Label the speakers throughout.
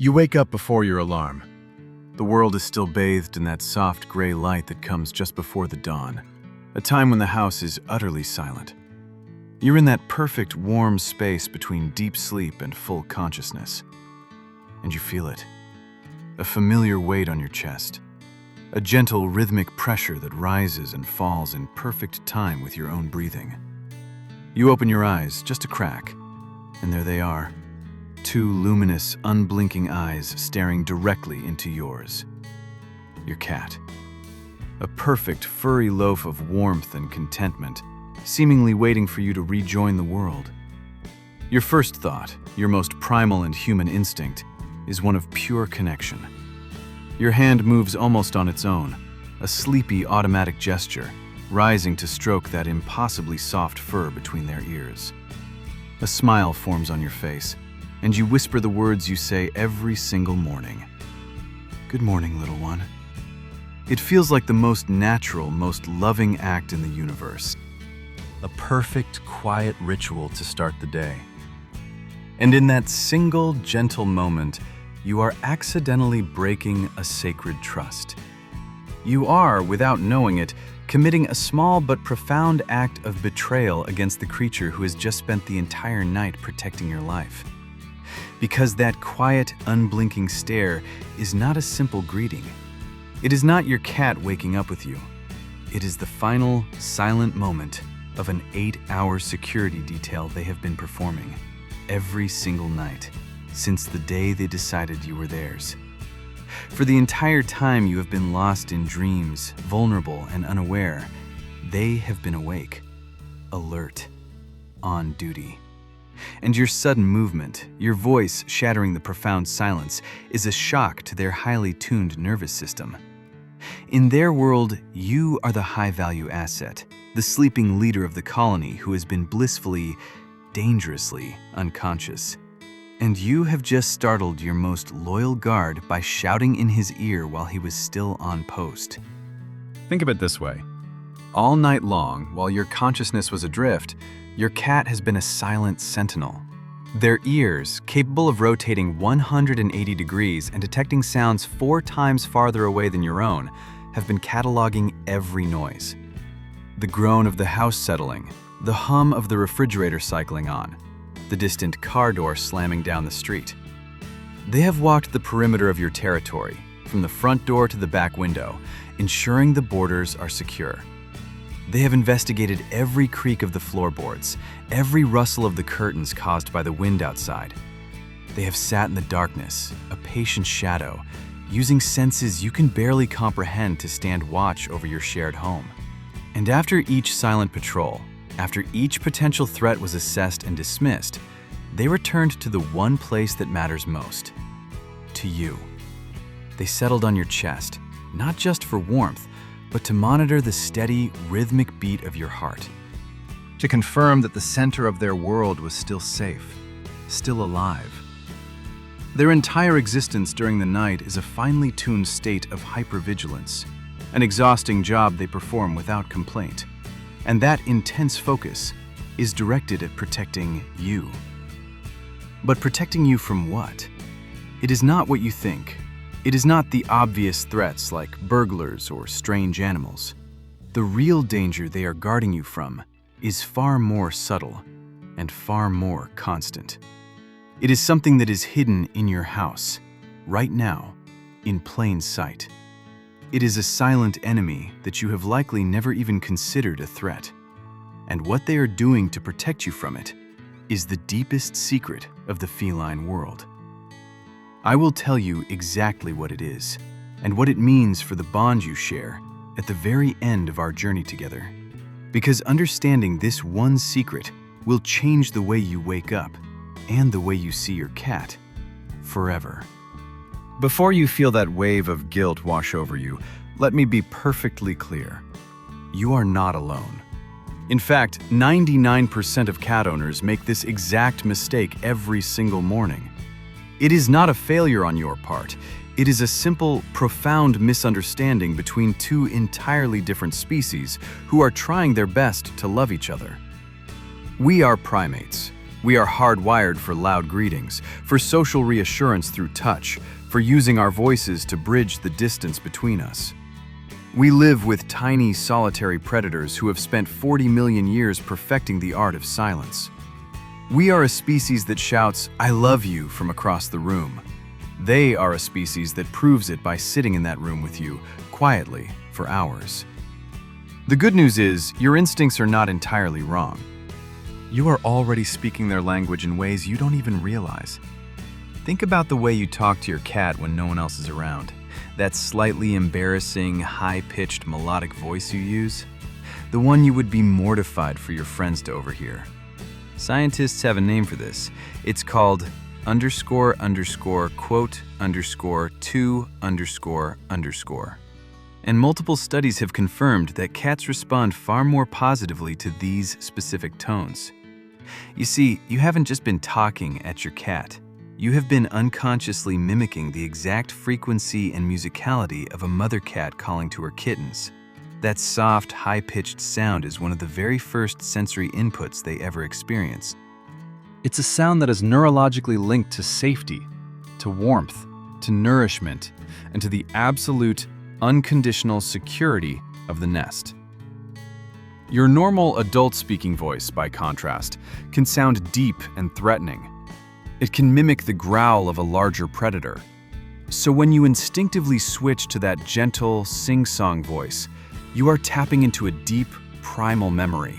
Speaker 1: You wake up before your alarm. The world is still bathed in that soft gray light that comes just before the dawn, a time when the house is utterly silent. You're in that perfect warm space between deep sleep and full consciousness. And you feel it. A familiar weight on your chest. A gentle rhythmic pressure that rises and falls in perfect time with your own breathing. You open your eyes, just a crack, and there they are. Two luminous, unblinking eyes staring directly into yours. Your cat. A perfect, furry loaf of warmth and contentment, seemingly waiting for you to rejoin the world. Your first thought, your most primal and human instinct, is one of pure connection. Your hand moves almost on its own, a sleepy automatic gesture, rising to stroke that impossibly soft fur between their ears. A smile forms on your face, and you whisper the words you say every single morning. Good morning, little one. It feels like the most natural, most loving act in the universe. A perfect, quiet ritual to start the day. And in that single, gentle moment, you are accidentally breaking a sacred trust. You are, without knowing it, committing a small but profound act of betrayal against the creature who has just spent the entire night protecting your life. Because that quiet, unblinking stare is not a simple greeting. It is not your cat waking up with you. It is the final, silent moment of an 8-hour security detail they have been performing every single night since the day they decided you were theirs. For the entire time you have been lost in dreams, vulnerable and unaware, they have been awake, alert, on duty. And your sudden movement, your voice shattering the profound silence, is a shock to their highly tuned nervous system. In their world, you are the high-value asset, the sleeping leader of the colony who has been blissfully, dangerously unconscious. And you have just startled your most loyal guard by shouting in his ear while he was still on post. Think of it this way. All night long, while your consciousness was adrift, your cat has been a silent sentinel. Their ears, capable of rotating 180 degrees and detecting sounds 4 times farther away than your own, have been cataloging every noise. The groan of the house settling, the hum of the refrigerator cycling on, the distant car door slamming down the street. They have walked the perimeter of your territory, from the front door to the back window, ensuring the borders are secure. They have investigated every creak of the floorboards, every rustle of the curtains caused by the wind outside. They have sat in the darkness, a patient shadow, using senses you can barely comprehend to stand watch over your shared home. And after each silent patrol, after each potential threat was assessed and dismissed, they returned to the one place that matters most, to you. They settled on your chest, not just for warmth, but to monitor the steady, rhythmic beat of your heart. To confirm that the center of their world was still safe, still alive. Their entire existence during the night is a finely tuned state of hypervigilance, an exhausting job they perform without complaint. And that intense focus is directed at protecting you. But protecting you from what? It is not what you think. It is not the obvious threats like burglars or strange animals. The real danger they are guarding you from is far more subtle and far more constant. It is something that is hidden in your house, right now, in plain sight. It is a silent enemy that you have likely never even considered a threat. And what they are doing to protect you from it is the deepest secret of the feline world. I will tell you exactly what it is, and what it means for the bond you share at the very end of our journey together. Because understanding this one secret will change the way you wake up and the way you see your cat forever. Before you feel that wave of guilt wash over you, let me be perfectly clear. You are not alone. In fact, 99% of cat owners make this exact mistake every single morning. It is not a failure on your part. It is a simple, profound misunderstanding between two entirely different species who are trying their best to love each other. We are primates. We are hardwired for loud greetings, for social reassurance through touch, for using our voices to bridge the distance between us. We live with tiny, solitary predators who have spent 40 million years perfecting the art of silence. We are a species that shouts, "I love you," from across the room. They are a species that proves it by sitting in that room with you, quietly, for hours. The good news is, your instincts are not entirely wrong. You are already speaking their language in ways you don't even realize. Think about the way you talk to your cat when no one else is around. That slightly embarrassing, high-pitched melodic voice you use. The one you would be mortified for your friends to overhear. Scientists have a name for this. It's called __quote__2__. And multiple studies have confirmed that cats respond far more positively to these specific tones. You see, you haven't just been talking at your cat. You have been unconsciously mimicking the exact frequency and musicality of a mother cat calling to her kittens. That soft, high-pitched sound is one of the very first sensory inputs they ever experience. It's a sound that is neurologically linked to safety, to warmth, to nourishment, and to the absolute, unconditional security of the nest. Your normal adult-speaking voice, by contrast, can sound deep and threatening. It can mimic the growl of a larger predator. So when you instinctively switch to that gentle, sing-song voice, you are tapping into a deep, primal memory.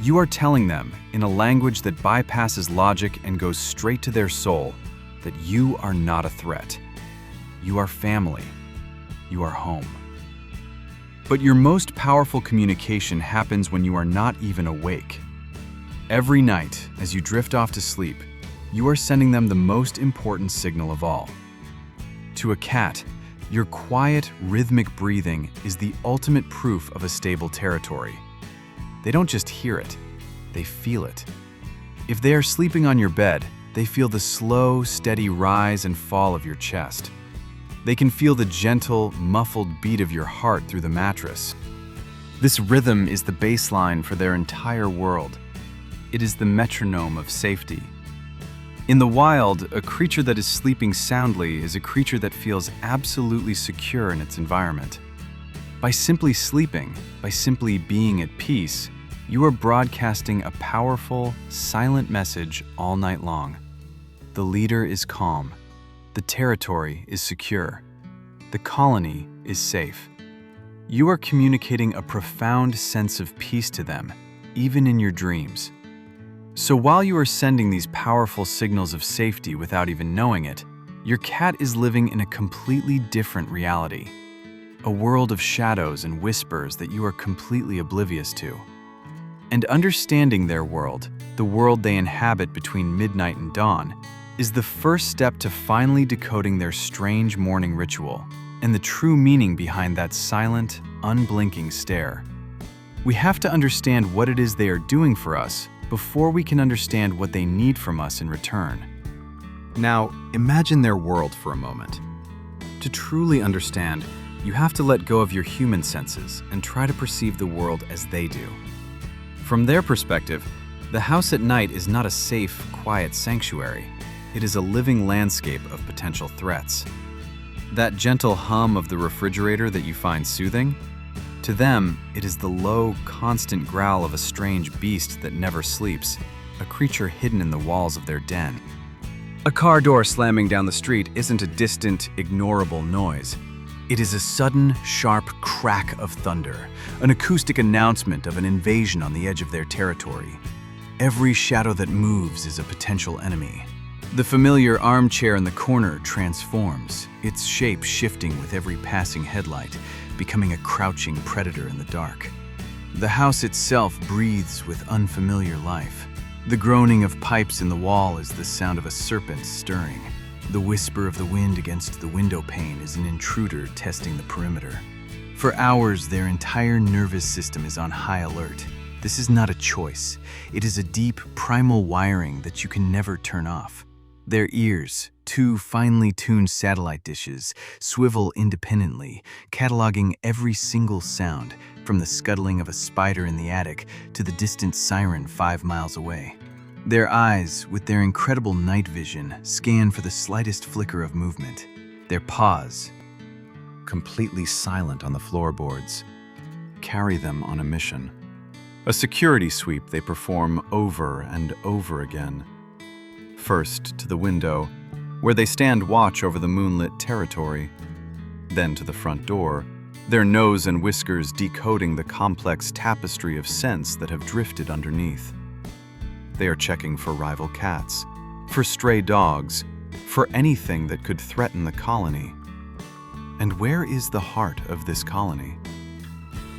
Speaker 1: You are telling them, in a language that bypasses logic and goes straight to their soul, that you are not a threat. You are family. You are home. But your most powerful communication happens when you are not even awake. Every night, as you drift off to sleep, you are sending them the most important signal of all. To a cat, your quiet, rhythmic breathing is the ultimate proof of a stable territory. They don't just hear it, they feel it. If they are sleeping on your bed, they feel the slow, steady rise and fall of your chest. They can feel the gentle, muffled beat of your heart through the mattress. This rhythm is the baseline for their entire world. It is the metronome of safety. In the wild, a creature that is sleeping soundly is a creature that feels absolutely secure in its environment. By simply sleeping, by simply being at peace, you are broadcasting a powerful, silent message all night long. The leader is calm. The territory is secure. The colony is safe. You are communicating a profound sense of peace to them, even in your dreams. So while you are sending these powerful signals of safety without even knowing it, your cat is living in a completely different reality. A world of shadows and whispers that you are completely oblivious to. And understanding their world, the world they inhabit between midnight and dawn, is the first step to finally decoding their strange morning ritual and the true meaning behind that silent, unblinking stare. We have to understand what it is they are doing for us before we can understand what they need from us in return. Now, imagine their world for a moment. To truly understand, you have to let go of your human senses and try to perceive the world as they do. From their perspective, the house at night is not a safe, quiet sanctuary. It is a living landscape of potential threats. That gentle hum of the refrigerator that you find soothing? To them, it is the low, constant growl of a strange beast that never sleeps, a creature hidden in the walls of their den. A car door slamming down the street isn't a distant, ignorable noise. It is a sudden, sharp crack of thunder, an acoustic announcement of an invasion on the edge of their territory. Every shadow that moves is a potential enemy. The familiar armchair in the corner transforms, its shape shifting with every passing headlight, becoming a crouching predator in the dark. The house itself breathes with unfamiliar life. The groaning of pipes in the wall is the sound of a serpent stirring. The whisper of the wind against the window pane is an intruder testing the perimeter. For hours, their entire nervous system is on high alert. This is not a choice. It is a deep, primal wiring that you can never turn off. Their ears, two finely tuned satellite dishes, swivel independently, cataloging every single sound, from the scuttling of a spider in the attic to the distant siren 5 miles away. Their eyes, with their incredible night vision, scan for the slightest flicker of movement. Their paws, completely silent on the floorboards, carry them on a mission. A security sweep they perform over and over again. First to the window, where they stand watch over the moonlit territory. Then to the front door, their nose and whiskers decoding the complex tapestry of scents that have drifted underneath. They are checking for rival cats, for stray dogs, for anything that could threaten the colony. And where is the heart of this colony?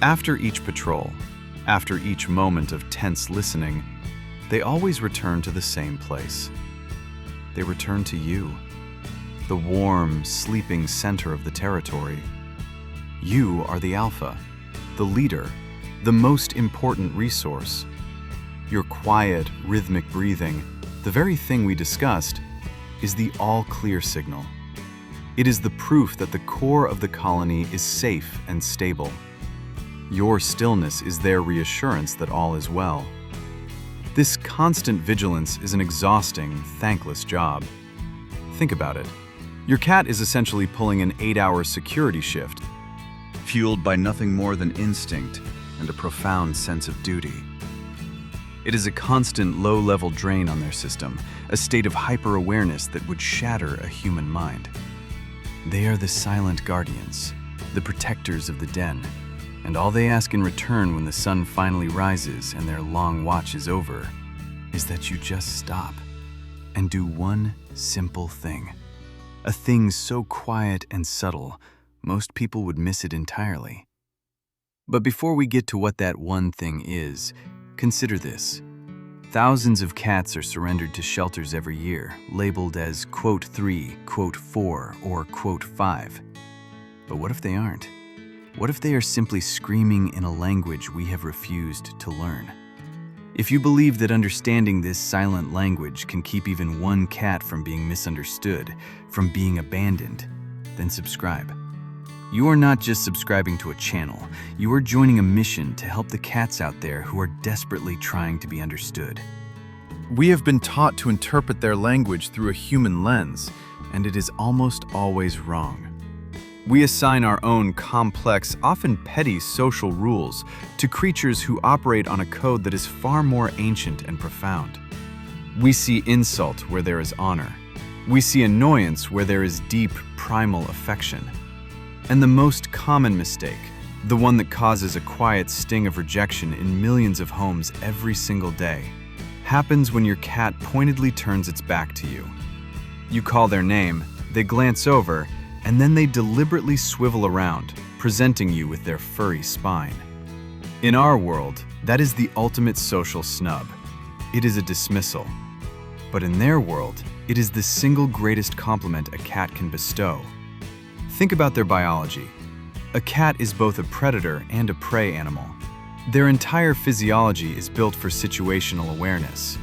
Speaker 1: After each patrol, after each moment of tense listening, they always return to the same place. They return to you, the warm, sleeping center of the territory. You are the alpha, the leader, the most important resource. Your quiet, rhythmic breathing, the very thing we discussed, is the all-clear signal. It is the proof that the core of the colony is safe and stable. Your stillness is their reassurance that all is well. This constant vigilance is an exhausting, thankless job. Think about it. Your cat is essentially pulling an 8-hour security shift, fueled by nothing more than instinct and a profound sense of duty. It is a constant low-level drain on their system, a state of hyper-awareness that would shatter a human mind. They are the silent guardians, the protectors of the den, and all they ask in return when the sun finally rises and their long watch is over is that you just stop and do one simple thing. A thing so quiet and subtle, most people would miss it entirely. But before we get to what that one thing is, consider this. Thousands of cats are surrendered to shelters every year, labeled as quote 3, quote 4, or quote 5. But what if they aren't? What if they are simply screaming in a language we have refused to learn? If you believe that understanding this silent language can keep even one cat from being misunderstood, from being abandoned, then subscribe. You are not just subscribing to a channel, you are joining a mission to help the cats out there who are desperately trying to be understood. We have been taught to interpret their language through a human lens, and it is almost always wrong. We assign our own complex, often petty social rules to creatures who operate on a code that is far more ancient and profound. We see insult where there is honor. We see annoyance where there is deep, primal affection. And the most common mistake, the one that causes a quiet sting of rejection in millions of homes every single day, happens when your cat pointedly turns its back to you. You call their name, they glance over, and then they deliberately swivel around, presenting you with their furry spine. In our world, that is the ultimate social snub. It is a dismissal. But in their world, it is the single greatest compliment a cat can bestow. Think about their biology. A cat is both a predator and a prey animal. Their entire physiology is built for situational awareness.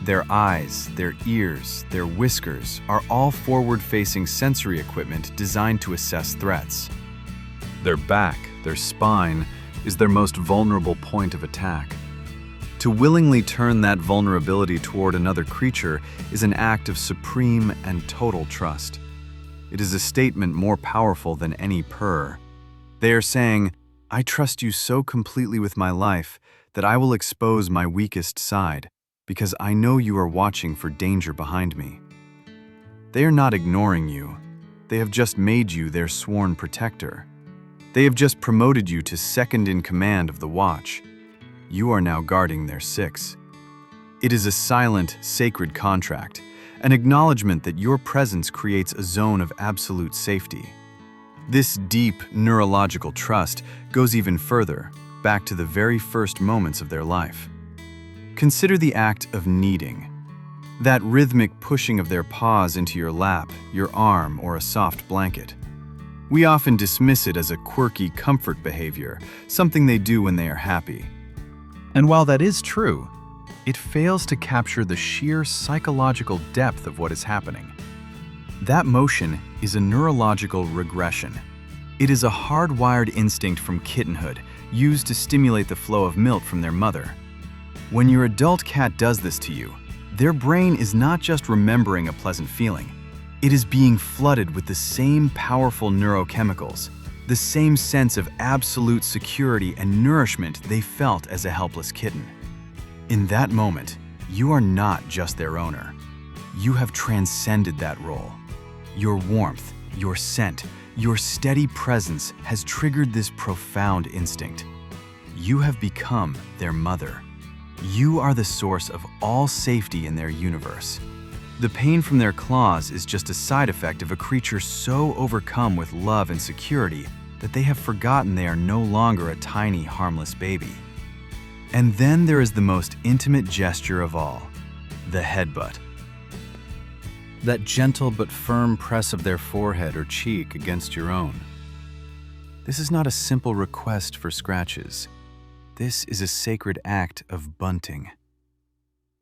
Speaker 1: Their eyes, their ears, their whiskers are all forward-facing sensory equipment designed to assess threats. Their back, their spine, is their most vulnerable point of attack. To willingly turn that vulnerability toward another creature is an act of supreme and total trust. It is a statement more powerful than any purr. They are saying, "I trust you so completely with my life that I will expose my weakest side, because I know you are watching for danger behind me." They are not ignoring you. They have just made you their sworn protector. They have just promoted you to second in command of the watch. You are now guarding their six. It is a silent, sacred contract, an acknowledgement that your presence creates a zone of absolute safety. This deep, neurological trust goes even further, back to the very first moments of their life. Consider the act of kneading. That rhythmic pushing of their paws into your lap, your arm, or a soft blanket. We often dismiss it as a quirky comfort behavior, something they do when they are happy. And while that is true, it fails to capture the sheer psychological depth of what is happening. That motion is a neurological regression. It is a hardwired instinct from kittenhood, used to stimulate the flow of milk from their mother. When your adult cat does this to you, Their brain is not just remembering a pleasant feeling. It is being flooded with the same powerful neurochemicals, the same sense of absolute security and nourishment they felt as a helpless kitten. In that moment, you are not just their owner. You have transcended that role. Your warmth, your scent, your steady presence has triggered this profound instinct. You have become their mother. You are the source of all safety in their universe. The pain from their claws is just a side effect of a creature so overcome with love and security that they have forgotten they are no longer a tiny, harmless baby. And then there is the most intimate gesture of all, the headbutt. That gentle but firm press of their forehead or cheek against your own. This is not a simple request for scratches. This is a sacred act of bunting.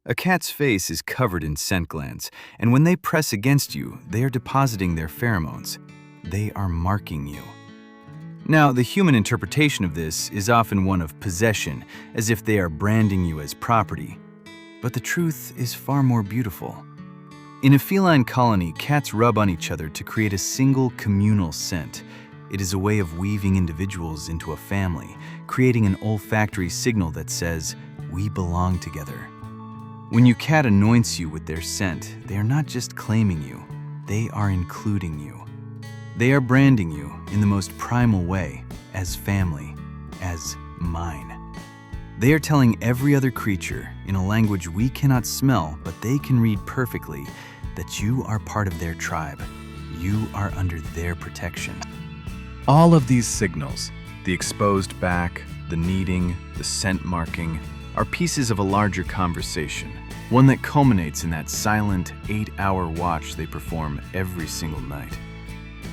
Speaker 1: A cat's face is covered in scent glands, and when they press against you, they are depositing their pheromones. They are marking you. Now, the human interpretation of this is often one of possession, as if they are branding you as property. But the truth is far more beautiful. In a feline colony, cats rub on each other to create a single communal scent. It is a way of weaving individuals into a family, creating an olfactory signal that says, "We belong together." When your cat anoints you with their scent, they are not just claiming you, they are including you. They are branding you in the most primal way, as family, as mine. They are telling every other creature, in a language we cannot smell but they can read perfectly, that you are part of their tribe. You are under their protection. All of these signals, the exposed back, the kneading, the scent marking, are pieces of a larger conversation, one that culminates in that silent 8-hour watch they perform every single night.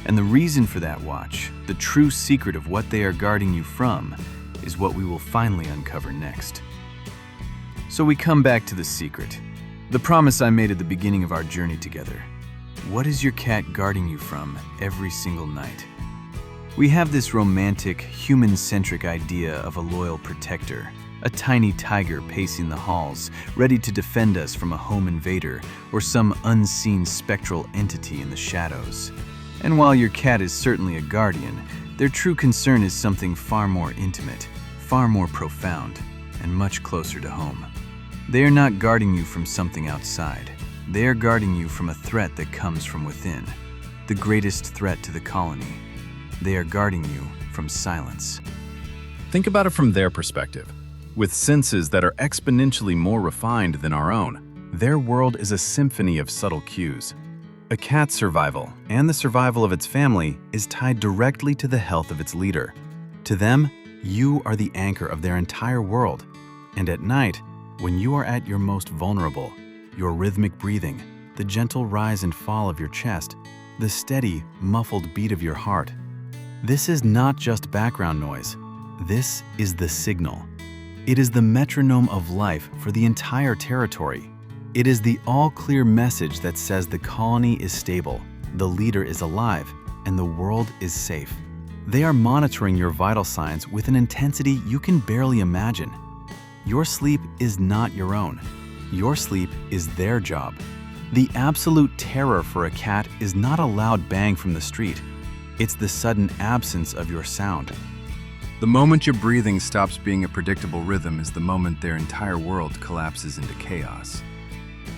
Speaker 1: And the reason for that watch, the true secret of what they are guarding you from, is what we will finally uncover next. So we come back to the secret, the promise I made at the beginning of our journey together. What is your cat guarding you from every single night? We have this romantic, human-centric idea of a loyal protector, a tiny tiger pacing the halls, ready to defend us from a home invader or some unseen spectral entity in the shadows. And while your cat is certainly a guardian, their true concern is something far more intimate, far more profound, and much closer to home. They are not guarding you from something outside. They are guarding you from a threat that comes from within, the greatest threat to the colony. They are guarding you from silence. Think about it from their perspective. With senses that are exponentially more refined than our own, their world is a symphony of subtle cues. A cat's survival, and the survival of its family, is tied directly to the health of its leader. To them, you are the anchor of their entire world. And at night, when you are at your most vulnerable, your rhythmic breathing, the gentle rise and fall of your chest, the steady, muffled beat of your heart, this is not just background noise. This is the signal. It is the metronome of life for the entire territory. It is the all-clear message that says the colony is stable, the leader is alive, and the world is safe. They are monitoring your vital signs with an intensity you can barely imagine. Your sleep is not your own. Your sleep is their job. The absolute terror for a cat is not a loud bang from the street. It's the sudden absence of your sound. The moment your breathing stops being a predictable rhythm is the moment their entire world collapses into chaos.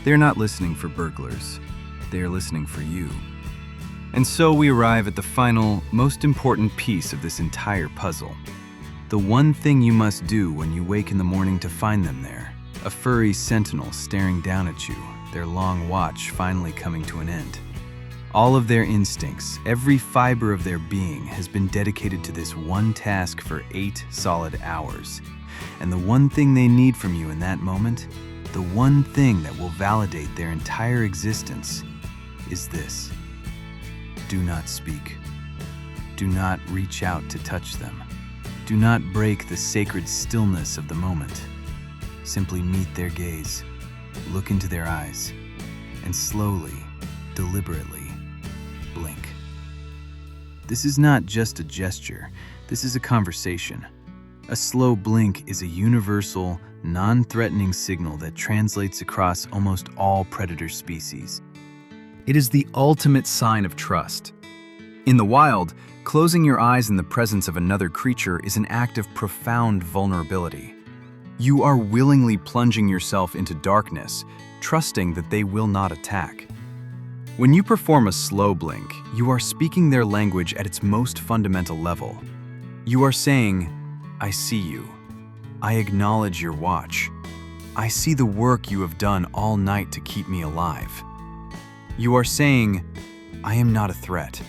Speaker 1: They're not listening for burglars. They are listening for you. And so we arrive at the final, most important piece of this entire puzzle. The one thing you must do when you wake in the morning to find them there, a furry sentinel staring down at you, their long watch finally coming to an end. All of their instincts, every fiber of their being has been dedicated to this one task for 8 solid hours. And the one thing they need from you in that moment, the one thing that will validate their entire existence, is this. Do not speak. Do not reach out to touch them. Do not break the sacred stillness of the moment. Simply meet their gaze, look into their eyes, and slowly, deliberately, blink. This is not just a gesture, this is a conversation. A slow blink is a universal, non-threatening signal that translates across almost all predator species. It is the ultimate sign of trust. In the wild, closing your eyes in the presence of another creature is an act of profound vulnerability. You are willingly plunging yourself into darkness, trusting that they will not attack. When you perform a slow blink, you are speaking their language at its most fundamental level. You are saying, "I see you. I acknowledge your watch. I see the work you have done all night to keep me alive." You are saying, "I am not a threat.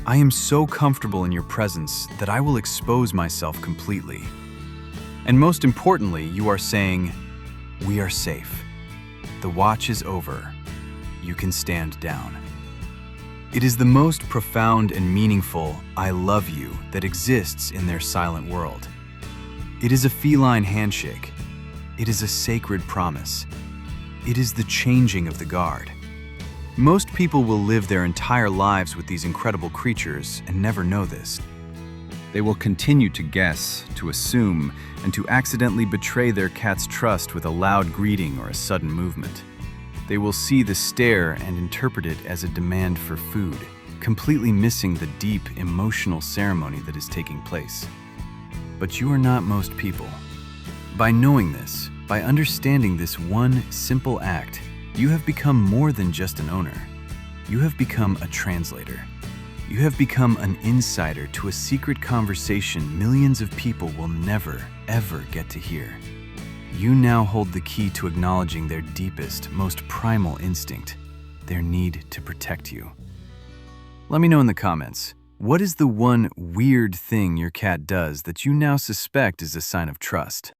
Speaker 1: I am so comfortable in your presence that I will expose myself completely." And most importantly, you are saying, "We are safe. The watch is over. You can stand down." It is the most profound and meaningful "I love you" that exists in their silent world. It is a feline handshake. It is a sacred promise. It is the changing of the guard. Most people will live their entire lives with these incredible creatures and never know this. They will continue to guess, to assume, and to accidentally betray their cat's trust with a loud greeting or a sudden movement. They will see the stare and interpret it as a demand for food, completely missing the deep emotional ceremony that is taking place. But you are not most people. By knowing this, by understanding this one simple act, you have become more than just an owner. You have become a translator. You have become an insider to a secret conversation millions of people will never, ever get to hear. You now hold the key to acknowledging their deepest, most primal instinct, their need to protect you. Let me know in the comments, what is the one weird thing your cat does that you now suspect is a sign of trust?